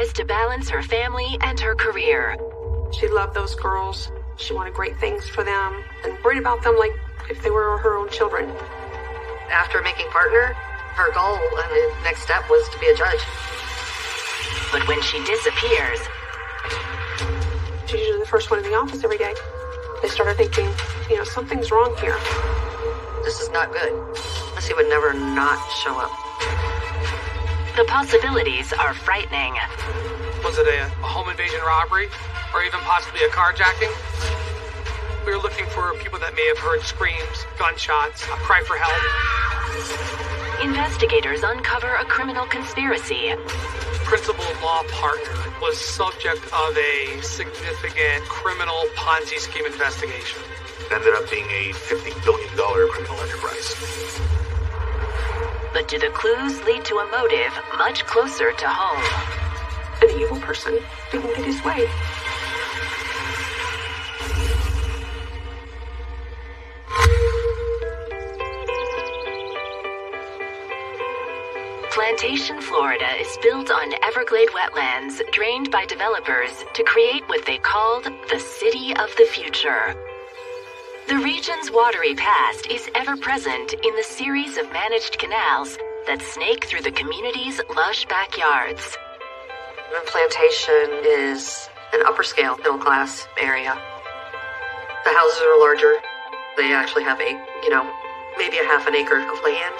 is to balance her family and her career. She loved those girls. She wanted great things for them and worried about them like if they were her own children. After making partner, her goal and the next step was to be a judge. But when she disappears, she's usually the first one in the office every day. They started thinking, something's wrong here. This is not good. Missy would never not show up. The possibilities are frightening. Was it a home invasion robbery? Or even possibly a carjacking? We were looking for people that may have heard screams, gunshots, a cry for help. Investigators uncover a criminal conspiracy. Principal law partner was subject of a significant criminal Ponzi scheme investigation. It ended up being a $50 billion criminal enterprise. But do the clues lead to a motive much closer to home? An evil person didn't get his way. Plantation, Florida is built on Everglade wetlands drained by developers to create what they called the City of the Future. The region's watery past is ever present in the series of managed canals that snake through the community's lush backyards. The plantation is an upper scale, middle class area. The houses are larger. They actually have maybe a half an acre of land.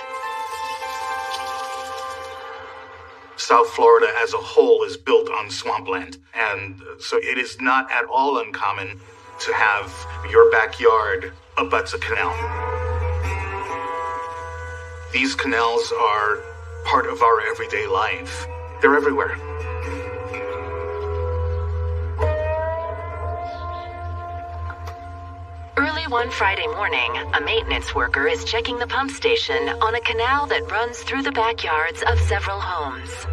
South Florida as a whole is built on swampland, and so it is not at all uncommon to have your backyard abuts a canal. These canals are part of our everyday life. They're everywhere. Early one Friday morning, a maintenance worker is checking the pump station on a canal that runs through the backyards of several homes.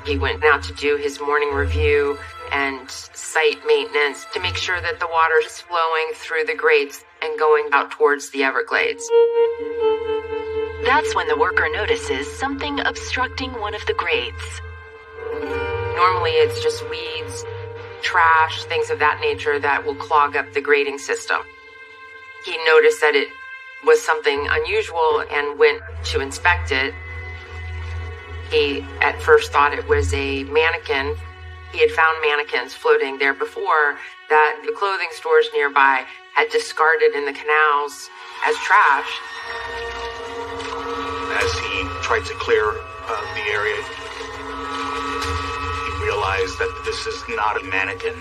He went out to do his morning review and site maintenance to make sure that the water is flowing through the grates and going out towards the Everglades. That's when the worker notices something obstructing one of the grates. Normally it's just weeds, trash, things of that nature that will clog up the grating system. He noticed that it was something unusual and went to inspect it. He at first thought it was a mannequin. He had found mannequins floating there before that the clothing stores nearby had discarded in the canals as trash. As he tried to clear the area, he realized that this is not a mannequin.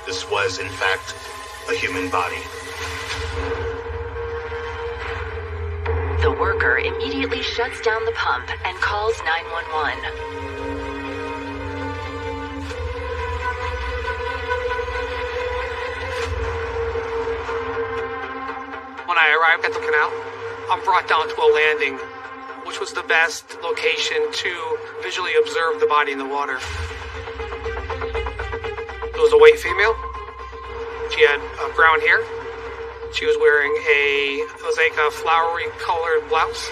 This was, in fact, a human body. The worker immediately shuts down the pump and calls 911. When I arrived at the canal, I'm brought down to a landing, which was the best location to visually observe the body in the water. It was a white female. She had brown hair. She was wearing a flowery colored blouse,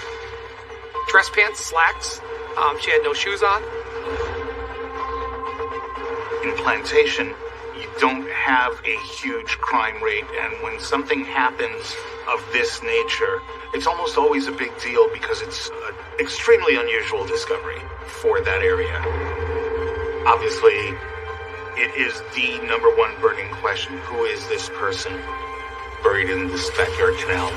dress pants, slacks. She had no shoes on. In Plantation, you don't have a huge crime rate, and when something happens of this nature, it's almost always a big deal because it's an extremely unusual discovery for that area. Obviously, it is the number one burning question. Who is this person buried in this backyard canal?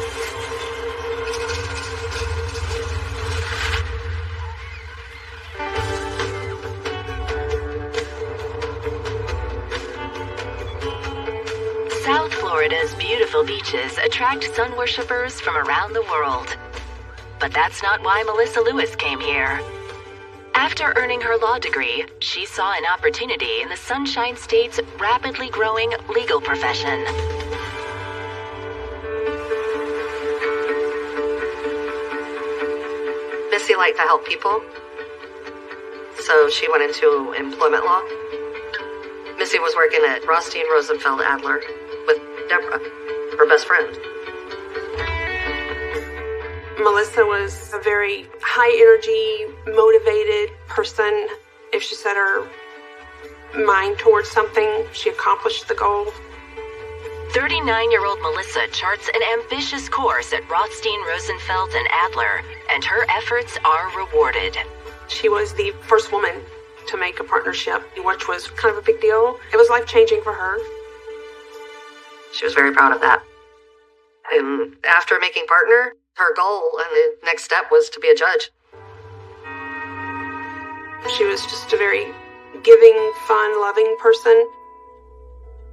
South Florida's beautiful beaches attract sun worshippers from around the world. But that's not why Melissa Lewis came here. After earning her law degree, she saw an opportunity in the Sunshine State's rapidly growing legal profession. Missy liked to help people, so she went into employment law. Missy was working at Rothstein Rosenfeld Adler with Deborah, her best friend. Melissa was a very high energy, motivated person. If she set her mind towards something, she accomplished the goal. 39-year-old Melissa charts an ambitious course at Rothstein, Rosenfeld, and Adler, and her efforts are rewarded. She was the first woman to make a partnership, which was kind of a big deal. It was life-changing for her. She was very proud of that. And after making partner, her goal and the next step was to be a judge. She was just a very giving, fun, loving person.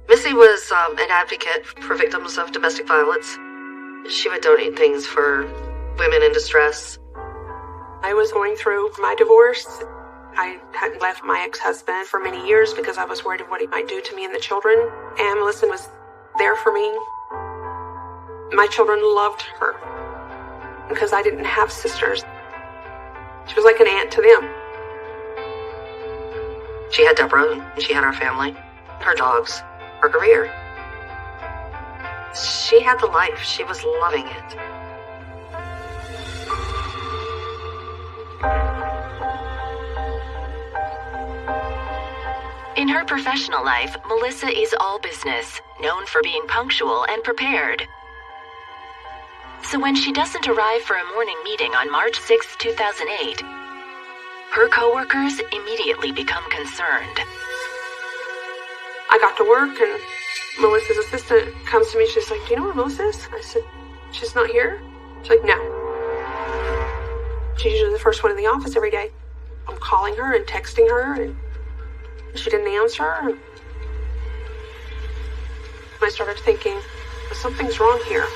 Missy was an advocate for victims of domestic violence. She would donate things for women in distress. I was going through my divorce. I hadn't left my ex-husband for many years because I was worried of what he might do to me and the children. And Melissa was there for me. My children loved her because I didn't have sisters. She was like an aunt to them. She had Deborah, and she had our family, her dogs, her career. She had the life. She was loving it. In her professional life, Melissa is all business, known for being punctual and prepared. So when she doesn't arrive for a morning meeting on March 6, 2008, her coworkers immediately become concerned. I got to work, and Melissa's assistant comes to me. She's like, "Do you know where Melissa is?" I said, "She's not here." She's like, "No." She's usually the first one in the office every day. I'm calling her and texting her, and she didn't answer. I started thinking, something's wrong here.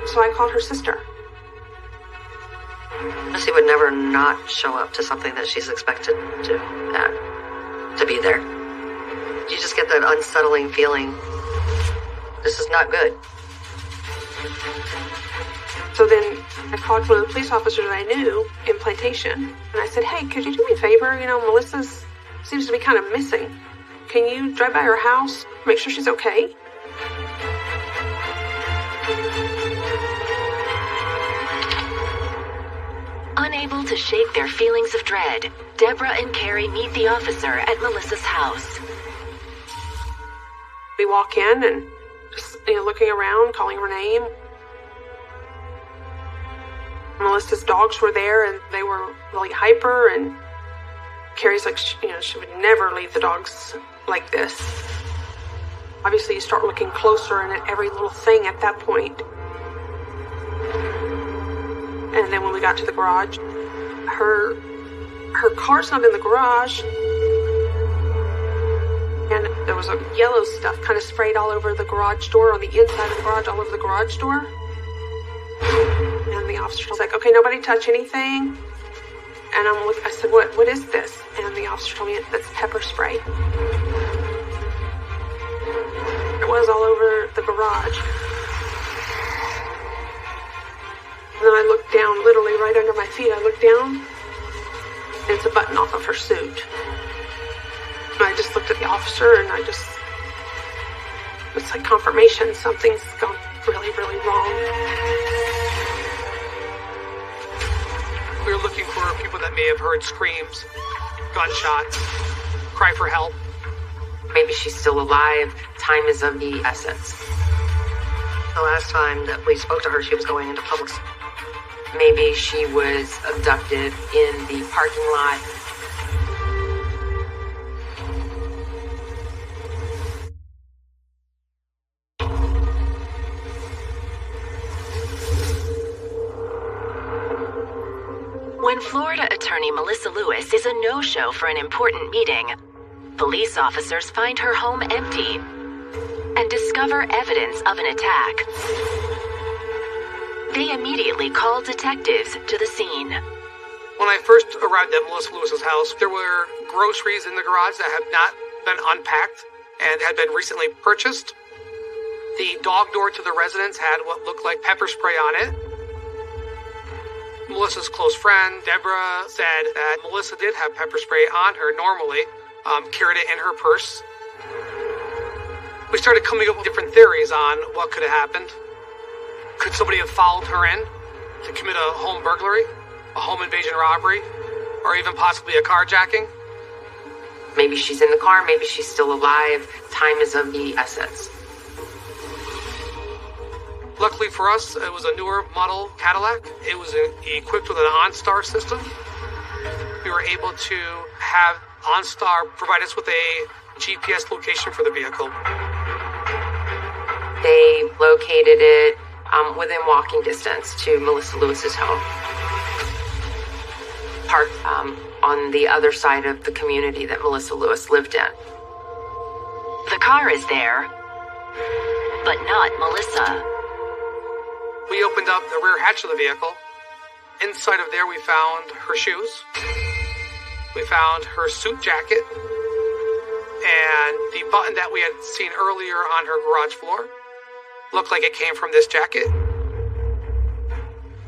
So I called her sister. Missy would never not show up to something that she's expected to be there. You just get that unsettling feeling. This is not good. So then I called one of the police officers I knew in Plantation, and I said, "Hey, could you do me a favor? You know, Melissa seems to be kind of missing. Can you drive by her house, make sure she's okay?" Unable to shake their feelings of dread, Deborah and Carrie meet the officer at Melissa's house. We walk in and just, looking around, calling her name. Melissa's dogs were there, and they were really hyper, and Carrie's like, she would never leave the dogs like this. Obviously, you start looking closer and at every little thing at that point. And then when we got to the garage, her car's not in the garage. And there was a yellow stuff kind of sprayed all over the garage door, on the inside of the garage, all over the garage door. And the officer was like, "Okay, nobody touch anything." And I said, what is this? And the officer told me that's pepper spray. It was all over the garage. And then I looked down, literally right under my feet. I looked down, and it's a button off of her suit. And I just looked at the officer, and it's like confirmation. Something's gone really, really wrong. We were looking for people that may have heard screams, gunshots, cry for help. Maybe she's still alive. Time is of the essence. The last time that we spoke to her, she was going into Publix. Maybe she was abducted in the parking lot. When Florida attorney Melissa Lewis is a no-show for an important meeting, police officers find her home empty and discover evidence of an attack. They immediately call detectives to the scene. When I first arrived at Melissa Lewis's house, there were groceries in the garage that had not been unpacked and had been recently purchased. The dog door to the residence had what looked like pepper spray on it. Melissa's close friend, Deborah, said that Melissa did have pepper spray on her normally, carried it in her purse. We started coming up with different theories on what could have happened. Could somebody have followed her in to commit a home burglary, a home invasion robbery, or even possibly a carjacking? Maybe she's in the car, maybe she's still alive. Time is of the essence. Luckily for us, it was a newer model Cadillac. It was equipped with an OnStar system. We were able to have OnStar provide us with a GPS location for the vehicle. They located it within walking distance to Melissa Lewis's home. Parked on the other side of the community that Melissa Lewis lived in. The car is there, but not Melissa. We opened up the rear hatch of the vehicle. Inside of there, we found her shoes. We found her suit jacket. And the button that we had seen earlier on her garage floor looked like it came from this jacket.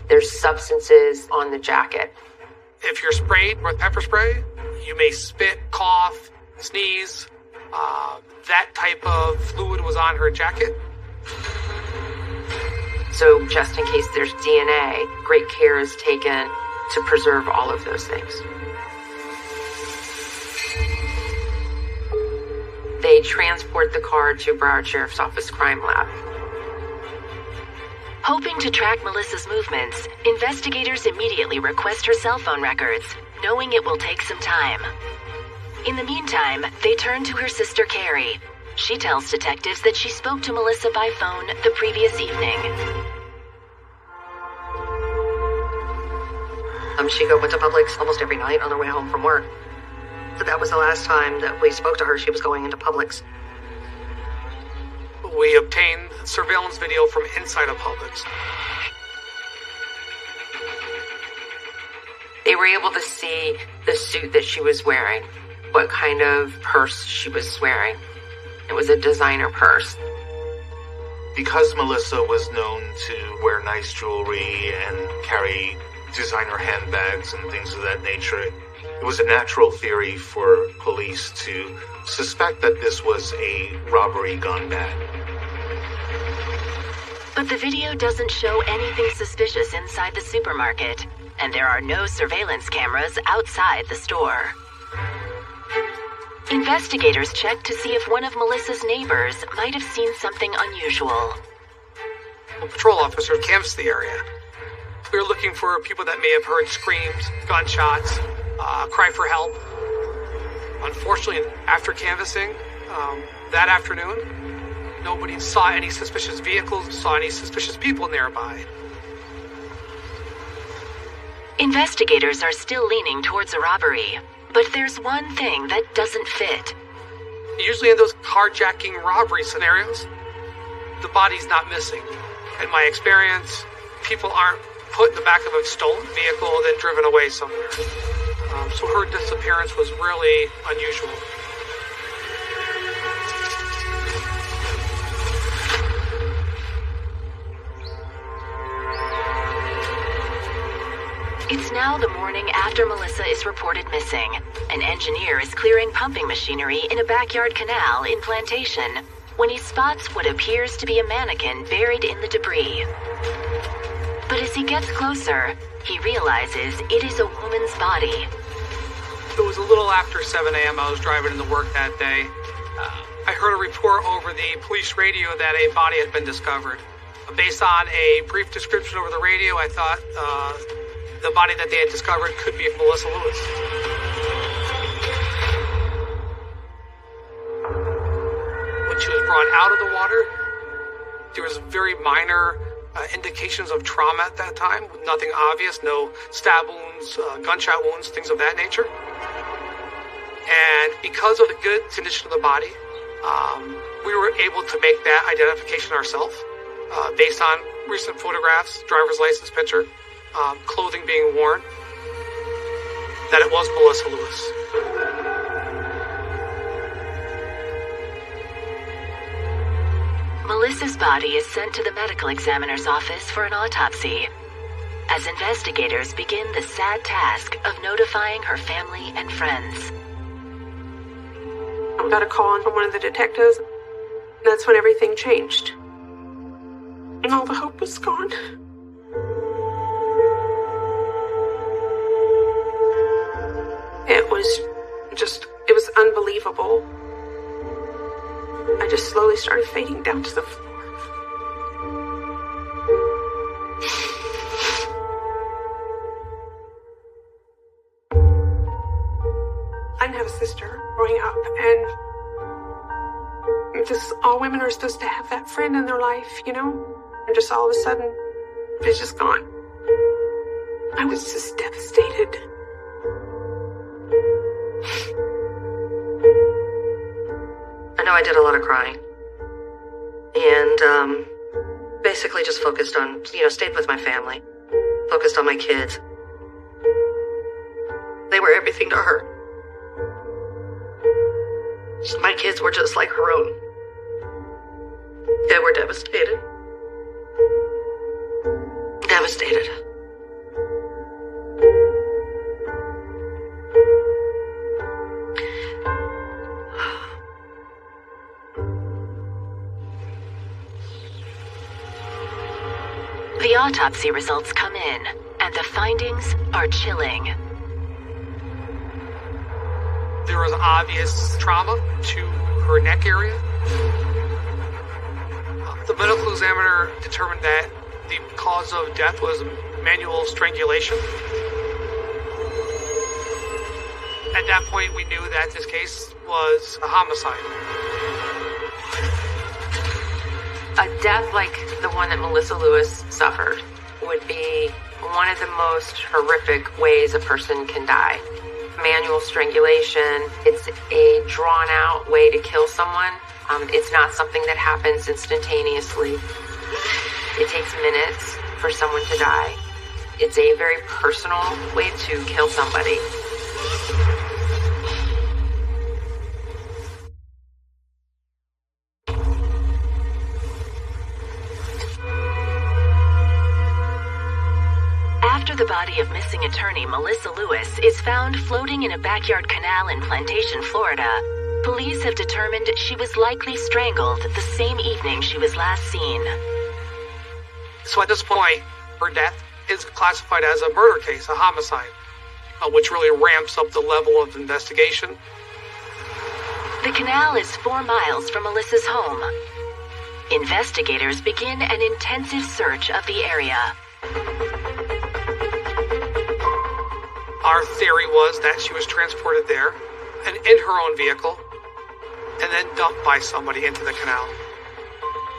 There's substances on the jacket. If you're sprayed with pepper spray, you may spit, cough, sneeze. That type of fluid was on her jacket. So just in case there's DNA, great care is taken to preserve all of those things. They transport the car to Broward Sheriff's Office Crime Lab. Hoping to track Melissa's movements, investigators immediately request her cell phone records, knowing it will take some time. In the meantime, they turn to her sister Carrie. She tells detectives that she spoke to Melissa by phone the previous evening. She went to Publix almost every night on her way home from work. So that was the last time that we spoke to her. She was going into Publix. We obtained surveillance video from inside of Publix. They were able to see the suit that she was wearing, what kind of purse she was wearing. It was a designer purse. Because Melissa was known to wear nice jewelry and carry designer handbags and things of that nature, it was a natural theory for police to suspect that this was a robbery gone bad. But the video doesn't show anything suspicious inside the supermarket, and there are no surveillance cameras outside the store. Investigators check to see if one of Melissa's neighbors might have seen something unusual. A patrol officer canvassed the area. We were looking for people that may have heard screams, gunshots, cry for help. Unfortunately, after canvassing that afternoon, nobody saw any suspicious vehicles, saw any suspicious people nearby. Investigators are still leaning towards a robbery, but there's one thing that doesn't fit. Usually in those carjacking robbery scenarios, the body's not missing. In my experience, people aren't put in the back of a stolen vehicle and then driven away somewhere. So her disappearance was really unusual. It's now the morning after Melissa is reported missing. An engineer is clearing pumping machinery in a backyard canal in Plantation when he spots what appears to be a mannequin buried in the debris. But as he gets closer, he realizes it is a woman's body. It was a little after 7 a.m. I was driving into work that day. I heard a report over the police radio that a body had been discovered. Based on a brief description over the radio, I thought the body that they had discovered could be Melissa Lewis. When she was brought out of the water, there was very minor indications of trauma at that time. Nothing obvious, no stab wounds, gunshot wounds, things of that nature. And because of the good condition of the body, we were able to make that identification ourselves based on recent photographs, driver's license picture, clothing being worn, that it was Melissa Lewis. Melissa's body is sent to the medical examiner's office for an autopsy, as investigators begin the sad task of notifying her family and friends. I got a call from one of the detectives. That's when everything changed. And all the hope was gone. It was unbelievable. unbelievable. I just slowly started fading down to the floor. I didn't have a sister growing up, and just all women are supposed to have that friend in their life, you know? And just all of a sudden, it's just gone. I was just devastated. I know I did a lot of crying. And, basically just focused on, stayed with my family. Focused on my kids. They were everything to her. My kids were just like her own. They were devastated. Devastated. The autopsy results come in, and the findings are chilling. There was obvious trauma to her neck area. The medical examiner determined that the cause of death was manual strangulation. At that point, we knew that this case was a homicide. A death like the one that Melissa Lewis suffered would be one of the most horrific ways a person can die. Manual strangulation, it's a drawn-out way to kill someone. It's not something that happens instantaneously. It takes minutes for someone to die. It's a very personal way to kill somebody. After the body of missing attorney Melissa Lewis is found floating in a backyard canal in Plantation, Florida, police have determined she was likely strangled the same evening she was last seen. So at this point, her death is classified as a murder case, a homicide, which really ramps up the level of investigation. The canal is 4 miles from Melissa's home. Investigators begin an intensive search of the area. Our theory was that she was transported there and in her own vehicle and then dumped by somebody into the canal.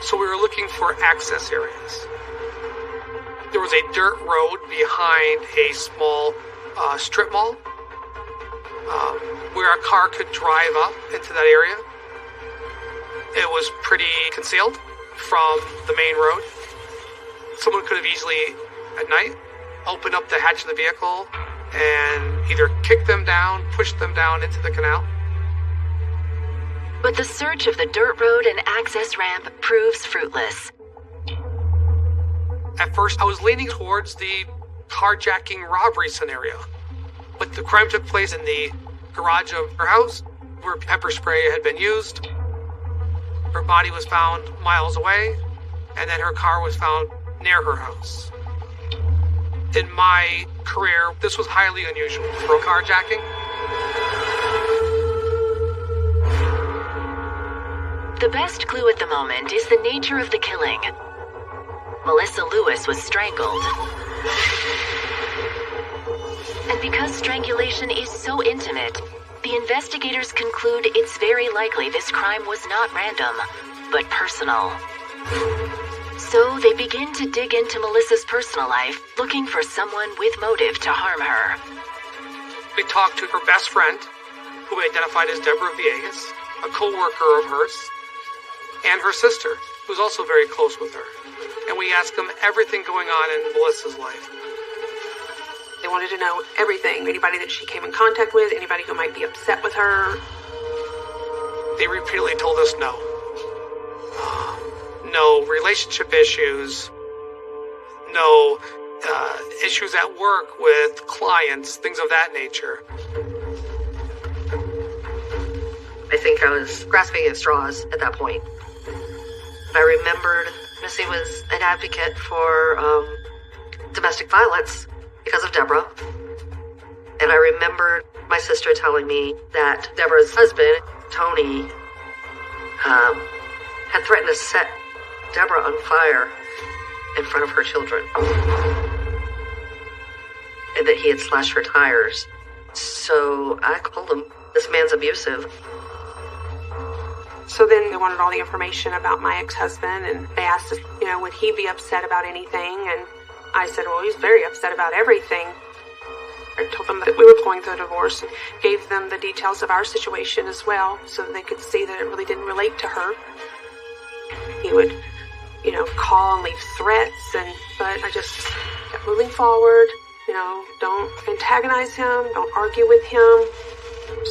So we were looking for access areas. There was a dirt road behind a small strip mall where a car could drive up into that area. It was pretty concealed from the main road. Someone could have easily, at night, opened up the hatch of the vehicle and either kick them down, push them down into the canal. But the search of the dirt road and access ramp proves fruitless. At first, I was leaning towards the carjacking robbery scenario. But the crime took place in the garage of her house, where pepper spray had been used. Her body was found miles away, and then her car was found near her house. In my career, this was highly unusual for carjacking. The best clue at the moment is the nature of the killing. Melissa Lewis was strangled. And because strangulation is so intimate, the investigators conclude it's very likely this crime was not random, but personal. So they begin to dig into Melissa's personal life, looking for someone with motive to harm her. We talked to her best friend, who we identified as Deborah Villegas, a co-worker of hers, and her sister, who's also very close with her. And we asked them everything going on in Melissa's life. They wanted to know everything, anybody that she came in contact with, anybody who might be upset with her. They repeatedly told us no. No relationship issues, no issues at work with clients, things of that nature. I think I was grasping at straws at that point. I remembered Missy was an advocate for domestic violence because of Deborah. And I remembered my sister telling me that Deborah's husband, Tony, had threatened to set Deborah on fire in front of her children. And that he had slashed her tires. So I called him. This man's abusive. So then they wanted all the information about my ex-husband, and they asked us, would he be upset about anything? And I said, well, he's very upset about everything. I told them that we were going through a divorce and gave them the details of our situation as well so that they could see that it really didn't relate to her. He would, call and leave threats, but I just kept moving forward. Don't antagonize him, don't argue with him,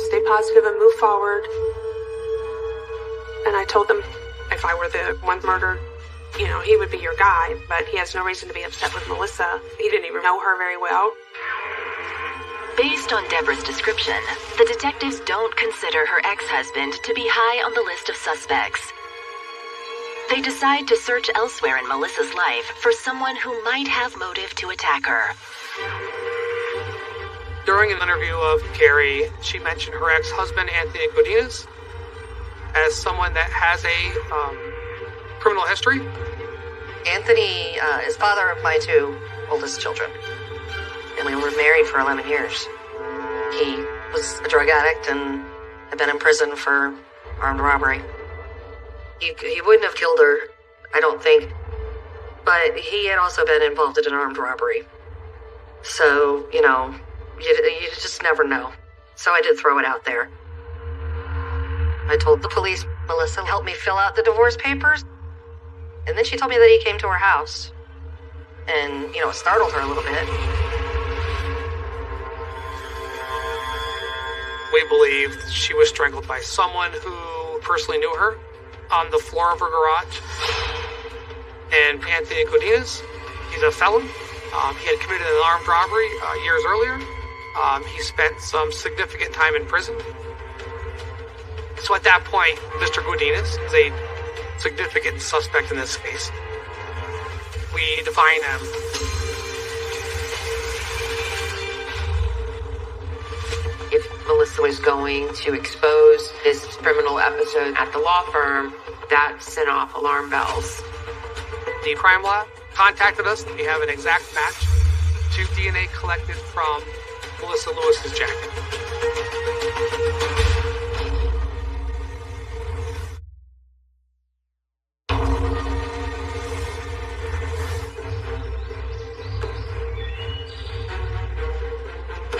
stay positive and move forward. And I told them if I were the one murdered, he would be your guy, but he has no reason to be upset with Melissa. He didn't even know her very well. Based on Deborah's description, the detectives don't consider her ex-husband to be high on the list of suspects. They decide to search elsewhere in Melissa's life for someone who might have motive to attack her. During an interview of Carrie, she mentioned her ex-husband, Anthony Godinez, as someone that has a criminal history. Anthony is father of my 2 oldest children. And we were married for 11 years. He was a drug addict and had been in prison for armed robbery. He wouldn't have killed her, I don't think. But he had also been involved in an armed robbery. So, you just never know. So I did throw it out there. I told the police Melissa helped me fill out the divorce papers. And then she told me that he came to her house. And, it startled her a little bit. We believe she was strangled by someone who personally knew her on the floor of her garage. And Anthony Godinez, he's a felon. He had committed an armed robbery years earlier. He spent some significant time in prison. So at that point, Mr. Godinez is a significant suspect in this case. We define him. If Melissa was going to expose this criminal episode at the law firm, that sent off alarm bells. The crime lab contacted us. We have an exact match to DNA collected from Melissa Lewis's jacket.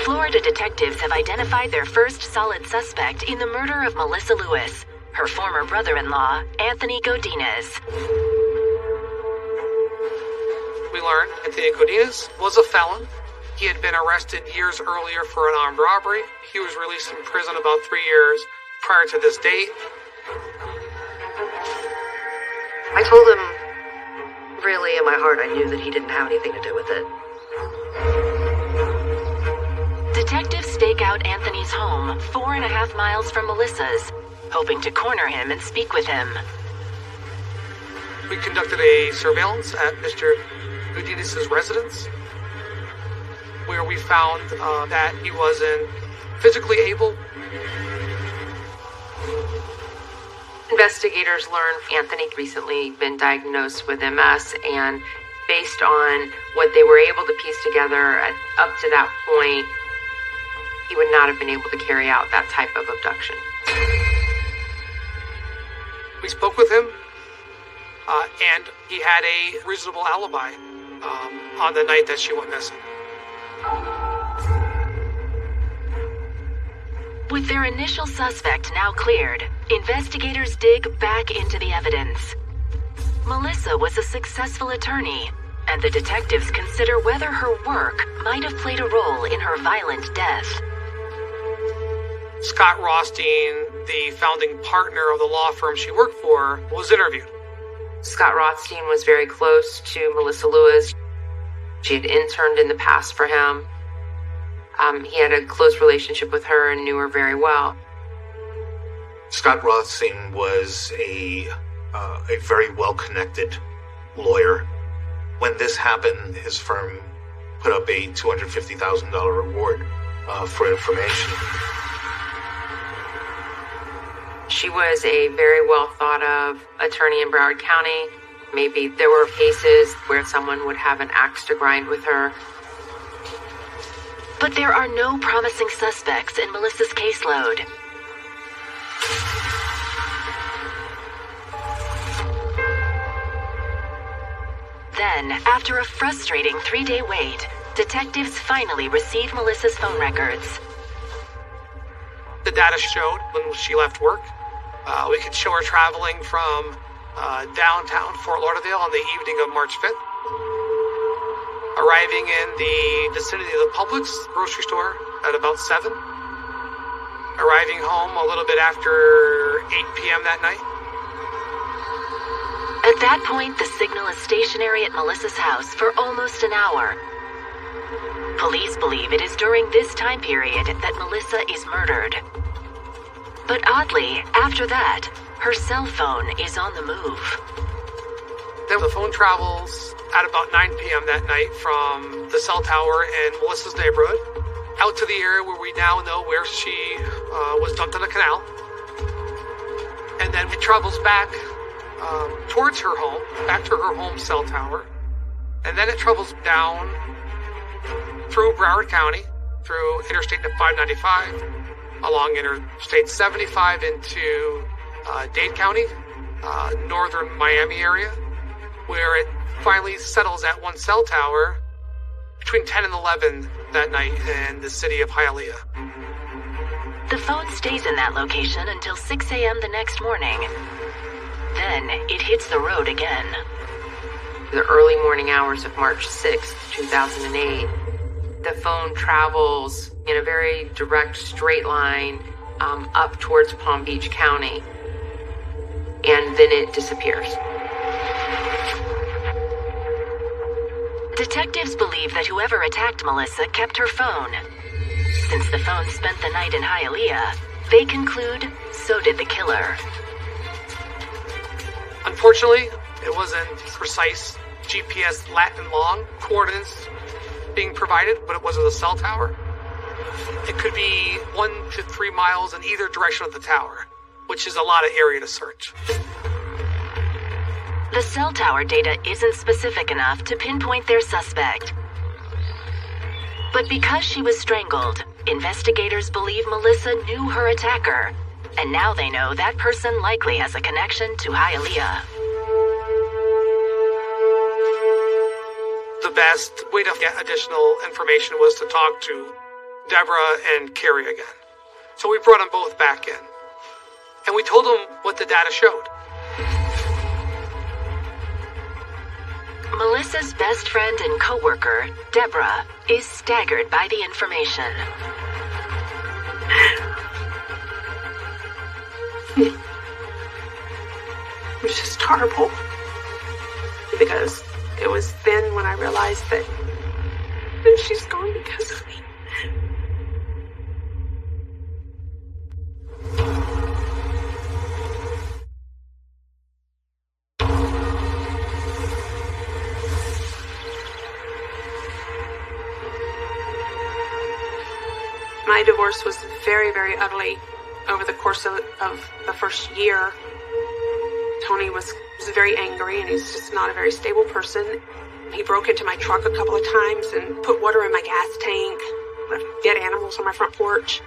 Florida detectives have identified their first solid suspect in the murder of Melissa Lewis, her former brother-in-law, Anthony Godinez. We learned Anthony Godinez was a felon. He had been arrested years earlier for an armed robbery. He was released from prison about 3 years prior to this date. I told him, really in my heart, I knew that he didn't have anything to do with it. Detectives stake out Anthony's home 4.5 miles from Melissa's, hoping to corner him and speak with him. We conducted a surveillance at Mr. Godinez's residence, where we found that he wasn't physically able. Investigators learned Anthony recently been diagnosed with MS, and based on what they were able to piece together up to that point, he would not have been able to carry out that type of abduction. We spoke with him, and he had a reasonable alibi on the night that she went missing. With their initial suspect now cleared, investigators dig back into the evidence. Melissa was a successful attorney, and the detectives consider whether her work might have played a role in her violent death. Scott Rothstein, the founding partner of the law firm she worked for, was interviewed. Scott Rothstein was very close to Melissa Lewis. She had interned in the past for him. He had a close relationship with her and knew her very well. Scott Rothstein was a very well-connected lawyer. When this happened, his firm put up a $250,000 reward for information. She was a very well thought of attorney in Broward County. Maybe there were cases where someone would have an axe to grind with her. But there are no promising suspects in Melissa's caseload. Then, after a frustrating 3-day wait, detectives finally receive Melissa's phone records. The data showed when she left work, we could show her traveling from downtown Fort Lauderdale on the evening of March 5th, arriving in the vicinity of the Publix grocery store at about 7, arriving home a little bit after 8 p.m. that night. At that point, the signal is stationary at Melissa's house for almost an hour. Police believe it is during this time period that Melissa is murdered. But oddly, after that, her cell phone is on the move. Then the phone travels at about 9 p.m. that night from the cell tower in Melissa's neighborhood out to the area where we now know where she was dumped in a canal. And then it travels back towards her home, back to her home cell tower. And then it travels down through Broward County, through Interstate 595, along Interstate 75 into Dade County, northern Miami area, where it finally settles at one cell tower between 10 and 11 that night in the city of Hialeah. The phone stays in that location until 6 a.m. the next morning. Then it hits the road again. The early morning hours of March 6th, 2008, the phone travels in a very direct straight line up towards Palm Beach County, and then it disappears. Detectives believe that whoever attacked Melissa kept her phone. Since the phone spent the night in Hialeah, they conclude so did the killer. Unfortunately, it wasn't precise GPS Latin long coordinates being provided, but it was at the cell tower. It could be 1 to 3 miles in either direction of the tower, which is a lot of area to search. The cell tower data isn't specific enough to pinpoint their suspect. But because she was strangled, investigators believe Melissa knew her attacker, and now they know that person likely has a connection to Hialeah. The best way to get additional information was to talk to Deborah and Carrie again. So we brought them both back in. And we told them what the data showed. Melissa's best friend and co-worker, Deborah, is staggered by the information. It was just horrible. Because it was then when I realized that she's gone because of me. My divorce was very, very ugly. Over the course of the first year, Tony was very angry, and he's just not a very stable person. He broke into my truck a couple of times and put water in my gas tank, left dead animals on my front porch.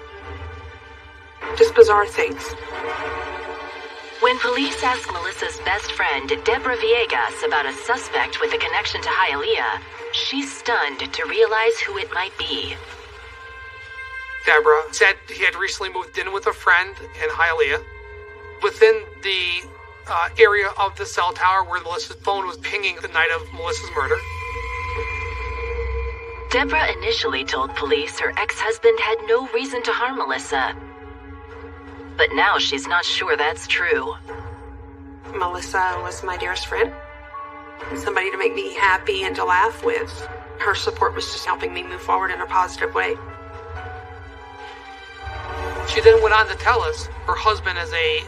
Just bizarre things. When police ask Melissa's best friend, Deborah Villegas, about a suspect with a connection to Hialeah, she's stunned to realize who it might be. Deborah said he had recently moved in with a friend in Hialeah. Within the area of the cell tower where Melissa's phone was pinging the night of Melissa's murder. Deborah initially told police her ex-husband had no reason to harm Melissa. But now she's not sure that's true. Melissa was my dearest friend. Somebody to make me happy and to laugh with. Her support was just helping me move forward in a positive way. She then went on to tell us her husband is a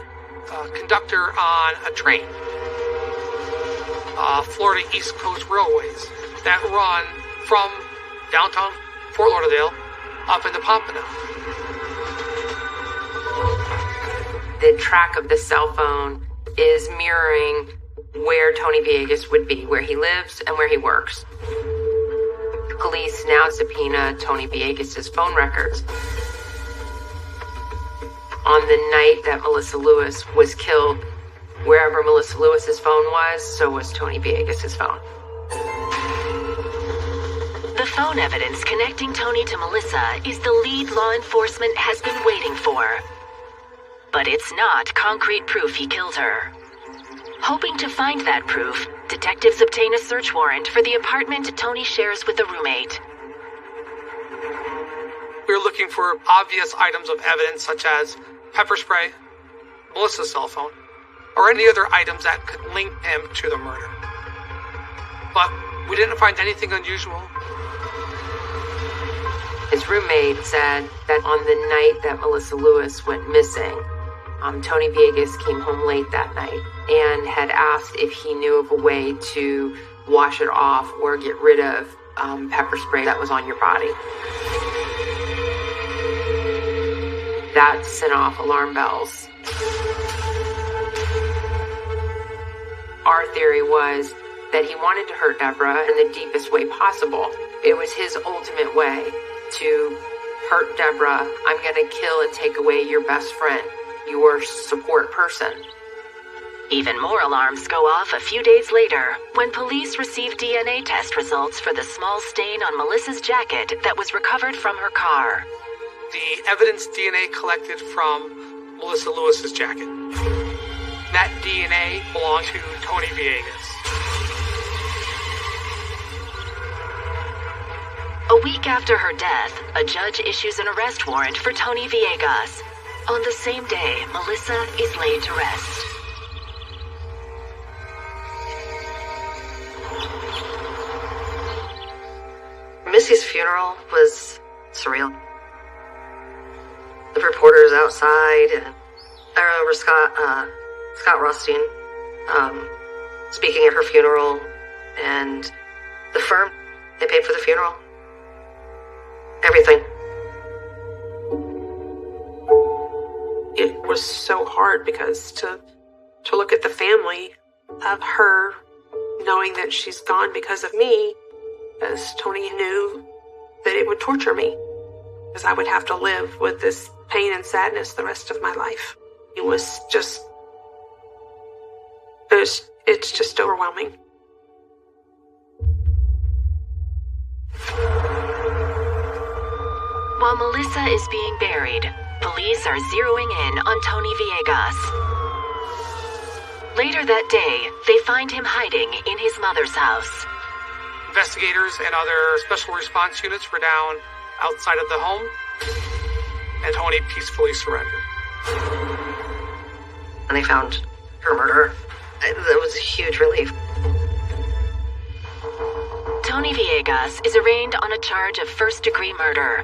conductor on a train. Florida East Coast Railways that run from downtown Fort Lauderdale up in the Pompano. The track of the cell phone is mirroring where Tony Villegas would be, where he lives and where he works. Police now subpoena Tony Villegas' phone records. On the night that Melissa Lewis was killed, wherever Melissa Lewis's phone was, so was Tony Villegas' phone. The phone evidence connecting Tony to Melissa is the lead law enforcement has been waiting for. But it's not concrete proof he killed her. Hoping to find that proof, detectives obtain a search warrant for the apartment Tony shares with a roommate. We were looking for obvious items of evidence such as pepper spray, Melissa's cell phone, or any other items that could link him to the murder. But we didn't find anything unusual. His roommate said that on the night that Melissa Lewis went missing, Tony Villegas came home late that night and had asked if he knew of a way to wash it off or get rid of pepper spray that was on your body. That sent off alarm bells. Our theory was that he wanted to hurt Deborah in the deepest way possible. It was his ultimate way to hurt Deborah. I'm going to kill and take away your best friend, your support person. Even more alarms go off a few days later when police receive DNA test results for the small stain on Melissa's jacket that was recovered from her car. The evidence DNA collected from Melissa Lewis's jacket. That DNA belonged to Tony Villegas. A week after her death, a judge issues an arrest warrant for Tony Villegas. On the same day, Melissa is laid to rest. Missy's funeral was surreal. The reporters outside, and I remember Scott Rothstein speaking at her funeral, and the firm, they paid for the funeral. Everything. It was so hard because to look at the family of her knowing that she's gone because of me, as Tony knew that it would torture me, because I would have to live with this pain and sadness the rest of my life. It's just overwhelming. While Melissa is being buried, police are zeroing in on Tony Villegas. Later that day, they find him hiding in his mother's house. Investigators and other special response units were down outside of the home, and Tony peacefully surrendered. And they found her murderer. That was a huge relief. Tony Villegas is arraigned on a charge of first-degree murder.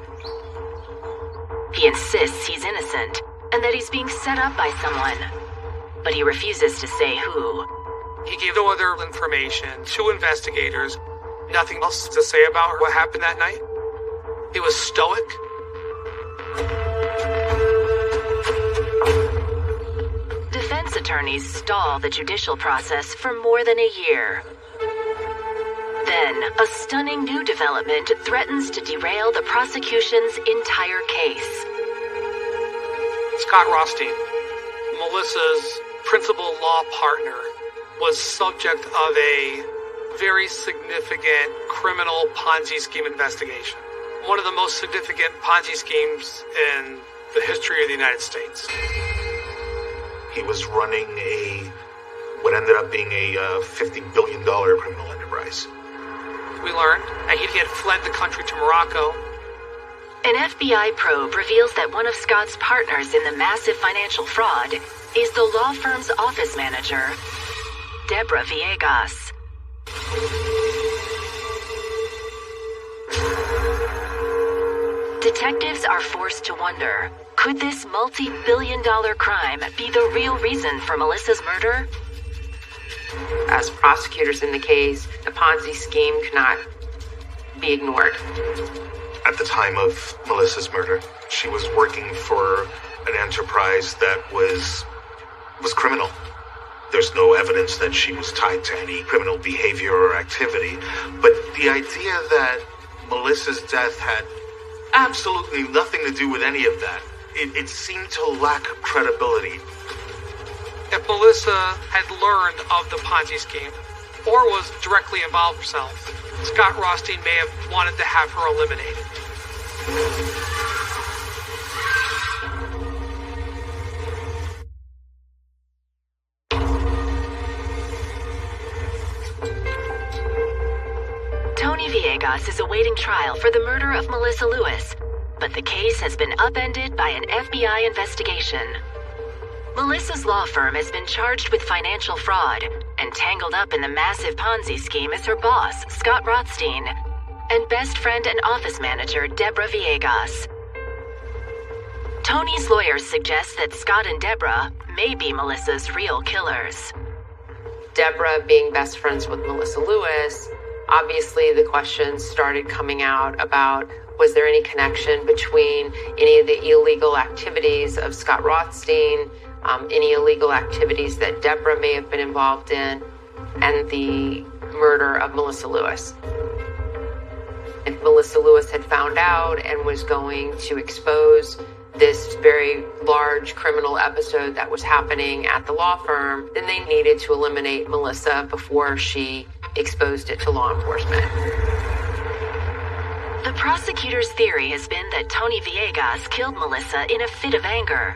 He insists he's innocent and that he's being set up by someone, but he refuses to say who. He gave no other information to investigators, nothing else to say about what happened that night. He was stoic. Defense attorneys stall the judicial process for more than a year. Then, a stunning new development threatens to derail the prosecution's entire case. Scott Rothstein, Melissa's principal law partner, was subject of a very significant criminal Ponzi scheme investigation. One of the most significant Ponzi schemes in the history of the United States. He was running what ended up being a $50 billion criminal enterprise. We learned that he had fled the country to Morocco. An FBI probe reveals that one of Scott's partners in the massive financial fraud is the law firm's office manager, Deborah Villegas. Detectives are forced to wonder, could this multi-billion-dollar crime be the real reason for Melissa's murder? As prosecutors in the case, the Ponzi scheme cannot be ignored. at the time of Melissa's murder. She was working for an enterprise that was criminal. There's no evidence that she was tied to any criminal behavior or activity, but the idea that Melissa's death had absolutely nothing to do with any of that, it seemed to lack credibility. If Melissa had learned of the Ponzi scheme, or was directly involved herself, Scott Rothstein may have wanted to have her eliminated. Tony Villegas is awaiting trial for the murder of Melissa Lewis, but the case has been upended by an FBI investigation. Melissa's law firm has been charged with financial fraud, and tangled up in the massive Ponzi scheme is her boss, Scott Rothstein, and best friend and office manager, Deborah Villegas. Tony's lawyers suggest that Scott and Deborah may be Melissa's real killers. Deborah being best friends with Melissa Lewis, obviously the questions started coming out about, was there any connection between any of the illegal activities of Scott Rothstein, any illegal activities that Deborah may have been involved in, and the murder of Melissa Lewis. If Melissa Lewis had found out and was going to expose this very large criminal episode that was happening at the law firm, then they needed to eliminate Melissa before she exposed it to law enforcement. The prosecutor's theory has been that Tony Villegas killed Melissa in a fit of anger.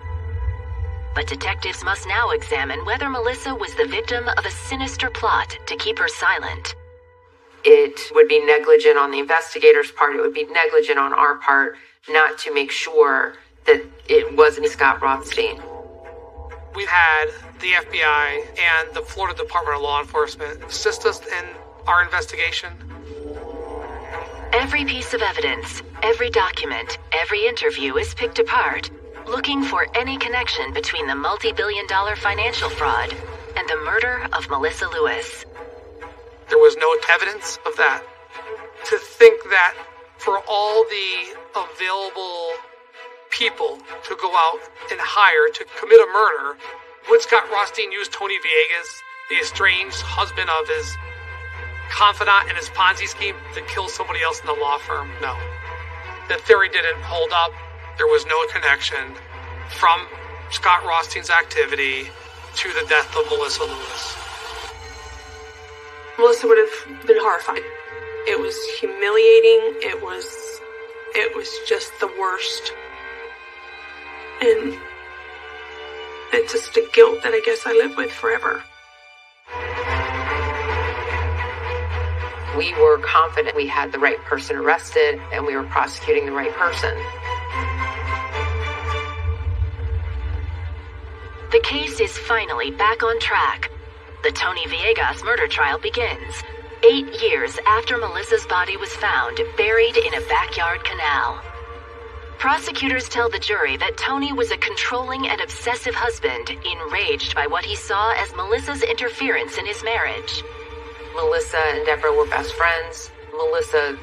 But detectives must now examine whether Melissa was the victim of a sinister plot to keep her silent. It would be negligent on the investigator's part. It would be negligent on our part not to make sure that it wasn't Scott Rothstein. We had the FBI and the Florida Department of Law Enforcement assist us in our investigation. Every piece of evidence, every document, every interview is picked apart, looking for any connection between the multi-billion-dollar financial fraud and the murder of Melissa Lewis. There was no evidence of that. To think that for all the available people to go out and hire to commit a murder, would Scott Rothstein use Tony Villegas, the estranged husband of his confidant in his Ponzi scheme, to kill somebody else in the law firm? No. The theory didn't hold up. There was no connection from Scott Rothstein's activity to the death of Melissa Lewis. Melissa would have been horrified. It was humiliating. It was just the worst. And it's just a guilt that I guess I live with forever. We were confident we had the right person arrested and we were prosecuting the right person. The case is finally back on track. The Tony Villegas murder trial begins, 8 years after Melissa's body was found buried in a backyard canal. Prosecutors tell the jury that Tony was a controlling and obsessive husband, enraged by what he saw as Melissa's interference in his marriage. Melissa and Deborah were best friends. Melissa,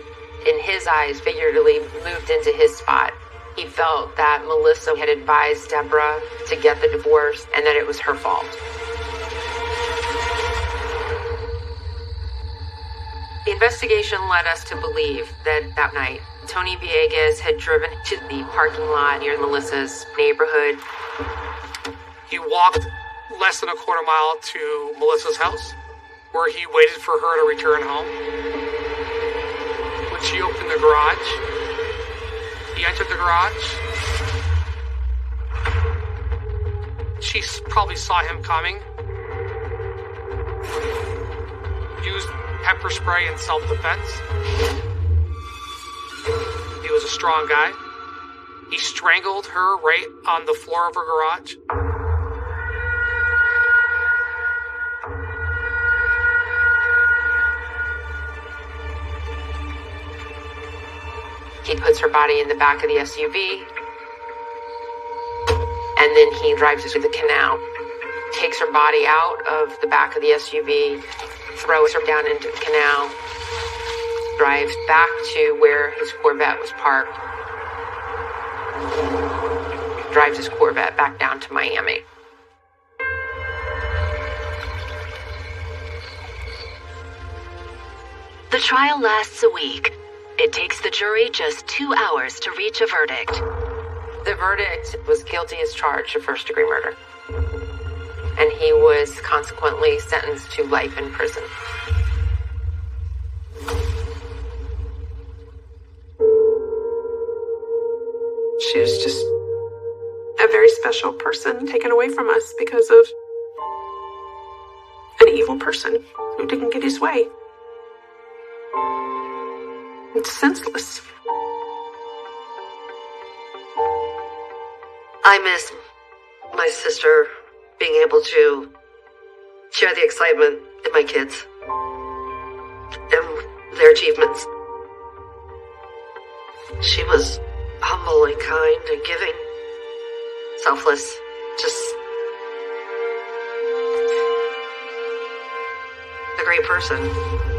in his eyes, figuratively moved into his spot. He felt that Melissa had advised Deborah to get the divorce and that it was her fault. The investigation led us to believe that night, Tony Villegas had driven to the parking lot near Melissa's neighborhood. He walked less than a quarter mile to Melissa's house, where he waited for her to return home. When she opened the garage, he entered the garage. She probably saw him coming. Used pepper spray in self-defense. He was a strong guy. He strangled her right on the floor of her garage. He puts her body in the back of the SUV, and then he drives her to the canal, takes her body out of the back of the SUV, throws her down into the canal, drives back to where his Corvette was parked. Drives his Corvette back down to Miami. The trial lasts a week. It takes the jury just 2 hours to reach a verdict. The verdict was guilty as charged of first-degree murder. And he was consequently sentenced to life in prison. She was just a very special person taken away from us because of an evil person who didn't get his way. It's senseless. I miss my sister being able to share the excitement in my kids and their achievements. She was humble and kind and giving, selfless, just a great person.